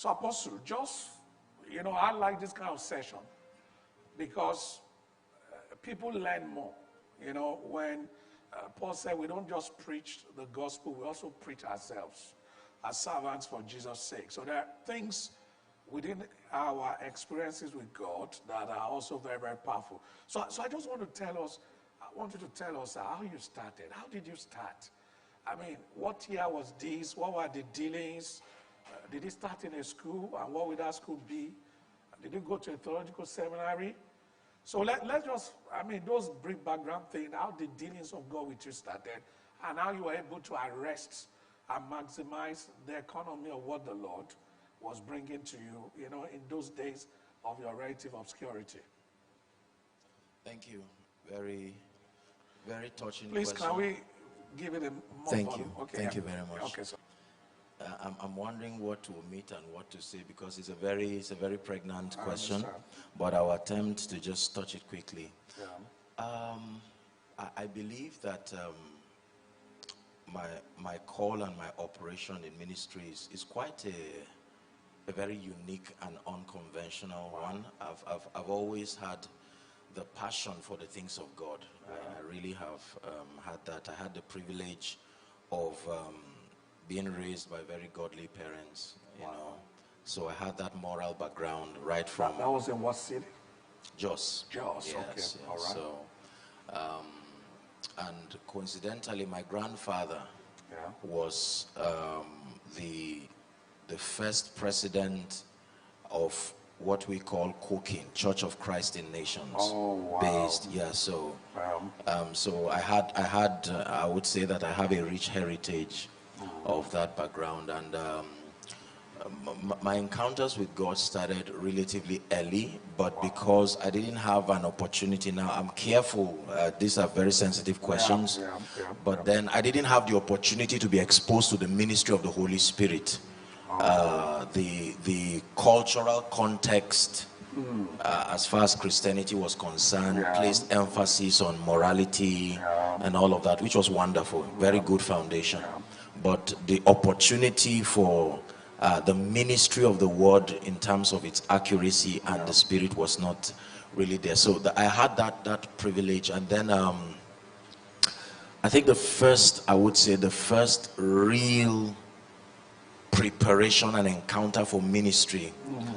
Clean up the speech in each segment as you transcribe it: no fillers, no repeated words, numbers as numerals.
So Apostle, just, I like this kind of session because people learn more. When Paul said we don't just preach the gospel, we also preach ourselves as servants for Jesus' sake. So there are things within our experiences with God that are also very, very powerful. So I just want you to tell us how you started. How did you start? I mean, what year was this? What were the dealings? Did it start in a school? And what would that school be? Did you go to a theological seminary? So let's just, those brief background things, how the dealings of God with you started, and how you were able to arrest and maximize the economy of what the Lord was bringing to you, in those days of your relative obscurity. Thank you. Very, very touching Please, question. can we give it a more Thank volume? you. Okay, Thank you very much. Okay, so. I'm wondering what to omit and what to say because it's a very pregnant question, understand. but I'll attempt to just touch it quickly. Yeah. I believe that my call and my operation in ministries is quite a very unique and unconventional one. I've always had the passion for the things of God. I really have had that. I had the privilege of being raised by very godly parents, you know. So I had that moral background right from... That was in what city? Jos. Jos, Yes, okay, yes. all right. So, and coincidentally, my grandfather was the first president of what we call Cooking, Church of Christ in Nations. Oh, wow. Based, yeah, so... so I would say that I have a rich heritage of that background, and my encounters with God started relatively early, but because I didn't have an opportunity. Now I'm careful, these are very sensitive questions, but then I didn't have the opportunity to be exposed to the ministry of the Holy Spirit. The cultural context as far as Christianity was concerned placed emphasis on morality and all of that, which was wonderful, very good foundation. But the opportunity for the ministry of the word in terms of its accuracy and the spirit was not really there. So I had that privilege, and then I think the first real preparation and encounter for ministry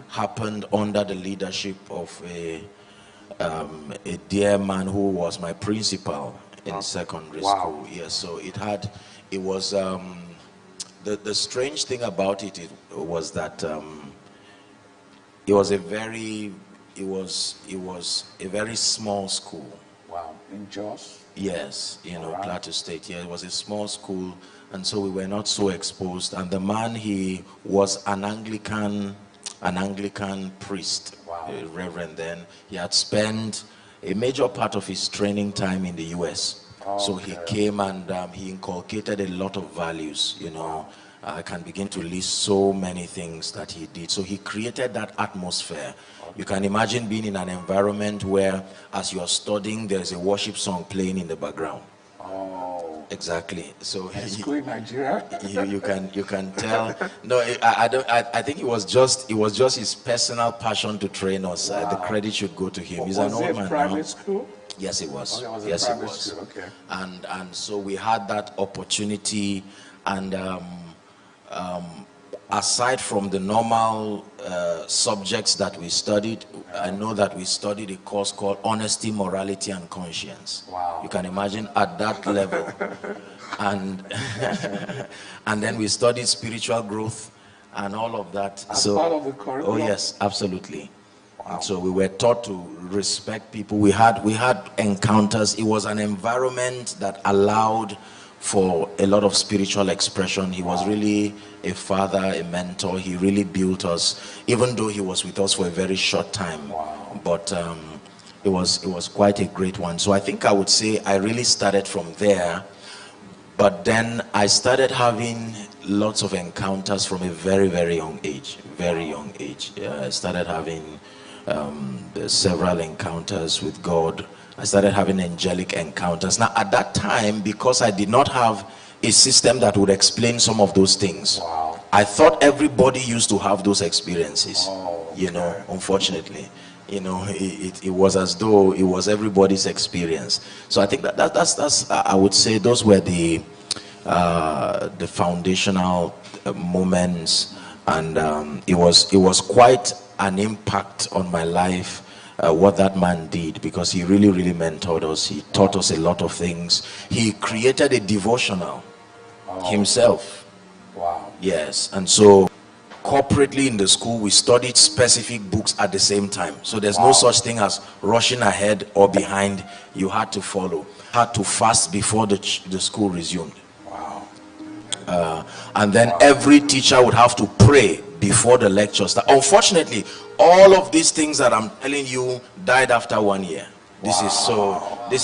happened under the leadership of a dear man who was my principal in secondary school. Yes, so it was the strange thing about it was that it was a very small school. Wow, in Jos? Yes, Plateau State. Yeah, it was a small school, and so we were not so exposed. And the man, he was an Anglican priest, a reverend. Then he had spent a major part of his training time in the U.S. So he came and he inculcated a lot of values, I can begin to list so many things that he did. So he created that atmosphere. You can imagine being in an environment where as you are studying, there's a worship song playing in the background. Exactly. So school in Nigeria. you can tell. No, I think it was just his personal passion to train us. The credit should go to him. He's an old man private now. School? Yes, it was. Yes, it was. School. Okay. And so we had that opportunity, and aside from the normal subjects that we studied, I know that we studied a course called Honesty, Morality, and Conscience. Wow. You can imagine at that level. And and then we studied spiritual growth and all of that. As part of the curriculum? Oh yes, absolutely. And so we were taught to respect people. We had encounters. It was an environment that allowed for a lot of spiritual expression. He was really a father, a mentor. He really built us, even though he was with us for a very short time. But it was quite a great one. So I think I would say I really started from there. But then I started having lots of encounters from a very, very young age. Very young age. I started having several encounters with God. I started having angelic encounters. Now, at that time, because I did not have a system that would explain some of those things, I thought everybody used to have those experiences. Oh, You know, unfortunately, you know, it was as though it was everybody's experience. So I think that's I would say those were the foundational moments, and it was quite an impact on my life, what that man did, because he really mentored us. He taught us a lot of things. He created a devotional himself. Wow. Yes. And so corporately in the school, we studied specific books at the same time. So there's no such thing as rushing ahead or behind. You had to follow. Had to fast before the school resumed. Wow. And then every teacher would have to pray before the lecture started. Unfortunately, all of these things that I'm telling you died after 1 year. This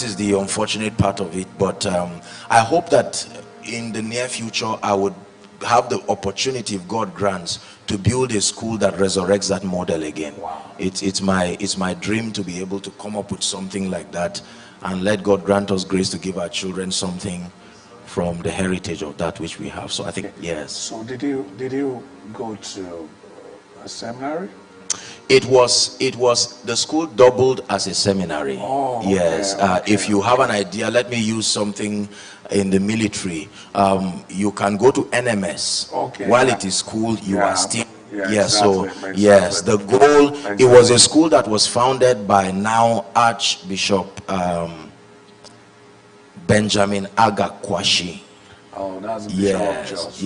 is the unfortunate part of it. But I hope that in the near future I would have the opportunity, if God grants, to build a school that resurrects that model again. It's my dream to be able to come up with something like that, and let God grant us grace to give our children something from the heritage of that which we have. So I think yes. So did you go to a seminary? It was the school doubled as a seminary. Oh, okay, yes. okay. If you have an idea, let me use something in the military. You can go to NMS. Okay, while yeah. it is school, you Yeah, are still yeah, yes. exactly, So exactly. yes, the goal. Exactly. It was a school that was founded by now Archbishop Benjamin Agakwashi. Oh, that's the Bishop of Jos.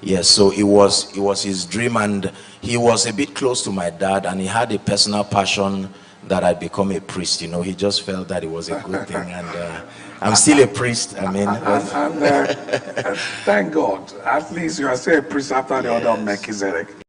Yes, so it was his dream, and he was a bit close to my dad, and he had a personal passion that I'd become a priest. You know, he just felt that it was a good thing, and I'm still a priest. I mean, And thank God, at least you are still a priest after the order of Melchizedek.